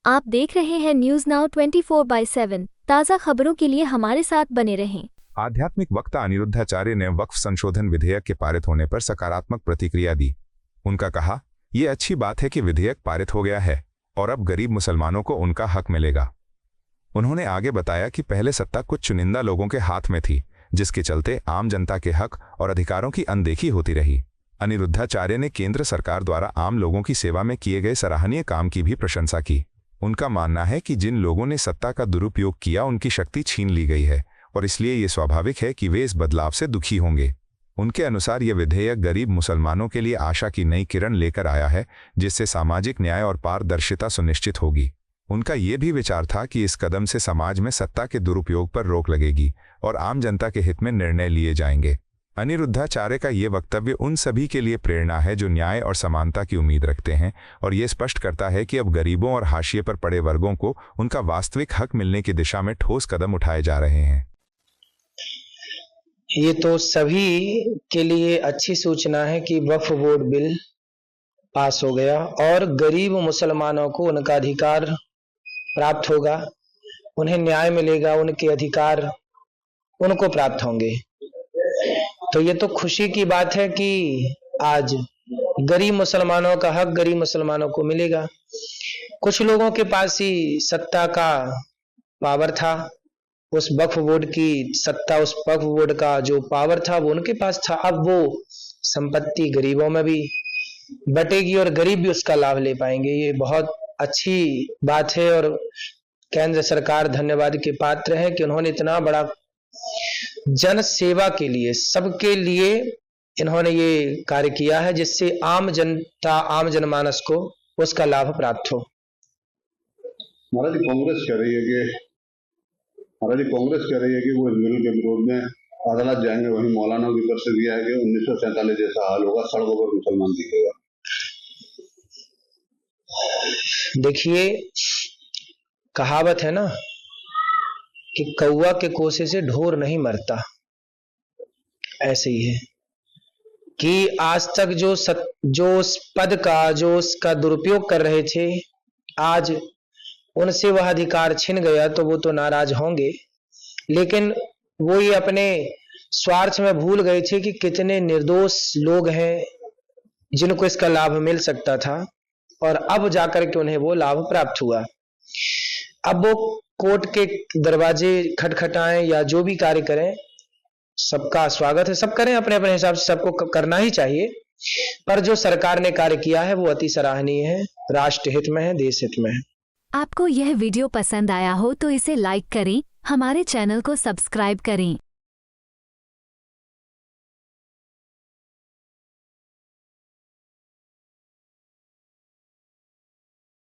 आप देख रहे हैं न्यूज नाउ 24/7 ताज़ा खबरों के लिए हमारे साथ बने रहें। आध्यात्मिक वक्ता अनिरुद्धाचार्य ने वक्फ संशोधन विधेयक के पारित होने पर सकारात्मक प्रतिक्रिया दी। उनका कहा, यह अच्छी बात है कि विधेयक पारित हो गया है और अब गरीब मुसलमानों को उनका हक मिलेगा। उन्होंने आगे बताया कि पहले सत्ता कुछ चुनिंदा लोगों के हाथ में थी, जिसके चलते आम जनता के हक और अधिकारों की अनदेखी होती रही। अनिरुद्धाचार्य ने केंद्र सरकार द्वारा आम लोगों की सेवा में किए गए सराहनीय काम की भी प्रशंसा की। उनका मानना है कि जिन लोगों ने सत्ता का दुरुपयोग किया उनकी शक्ति छीन ली गई है और इसलिए ये स्वाभाविक है कि वे इस बदलाव से दुखी होंगे। उनके अनुसार यह विधेयक गरीब मुसलमानों के लिए आशा की नई किरण लेकर आया है, जिससे सामाजिक न्याय और पारदर्शिता सुनिश्चित होगी। उनका ये भी विचार था कि इस कदम से समाज में सत्ता के दुरुपयोग पर रोक लगेगी और आम जनता के हित में निर्णय लिए जाएंगे। अनिरुद्धाचार्य का ये वक्तव्य उन सभी के लिए प्रेरणा है जो न्याय और समानता की उम्मीद रखते हैं और ये स्पष्ट करता है कि अब गरीबों और हाशिए पर पड़े वर्गों को उनका वास्तविक हक मिलने की दिशा में ठोस कदम उठाए जा रहे हैं। ये तो सभी के लिए अच्छी सूचना है कि वक्फ बोर्ड बिल पास हो गया और गरीब मुसलमानों को उनका अधिकार प्राप्त होगा, उन्हें न्याय मिलेगा, उनके अधिकार उनको प्राप्त होंगे। तो ये तो खुशी की बात है कि आज गरीब मुसलमानों का हक गरीब मुसलमानों को मिलेगा। कुछ लोगों के पास ही सत्ता का पावर था, उस वक्फ बोर्ड की सत्ता, उस वक्फ बोर्ड का जो पावर था वो उनके पास था। अब वो संपत्ति गरीबों में भी बटेगी और गरीब भी उसका लाभ ले पाएंगे। ये बहुत अच्छी बात है और केंद्र सरकार धन्यवाद के पात्र है कि उन्होंने इतना बड़ा जन सेवा के लिए, सबके लिए इन्होंने ये कार्य किया है, जिससे आम जनता, आम जनमानस को उसका लाभ प्राप्त हो। महाराज कांग्रेस कह रही है कि वो इस बिल के विरोध में अदालत जाएंगे। वहीं मौलाना की तरफ से दिया है कि 1947 जैसा हाल होगा, सड़कों पर मुसलमान दिखेगा। देखिए, कहावत है ना कि कौवा के कोसे से ढोर नहीं मरता। ऐसे ही है कि आज तक जो उस पद का, जो उसका दुरुपयोग कर रहे थे, आज उनसे वह अधिकार छिन गया तो वो तो नाराज होंगे, लेकिन वो ये अपने स्वार्थ में भूल गए थे कि कितने निर्दोष लोग हैं जिनको इसका लाभ मिल सकता था और अब जाकर के उन्हें वो लाभ प्राप्त हुआ। अब वो कोर्ट के दरवाजे खटखटाएं या जो भी कार्य करें, सबका स्वागत है, सब करें अपने अपने हिसाब से, सबको करना ही चाहिए। पर जो सरकार ने कार्य किया है वो अति सराहनीय है, राष्ट्र हित में है, देश हित में है। आपको यह वीडियो पसंद आया हो तो इसे लाइक करें, हमारे चैनल को सब्सक्राइब करें।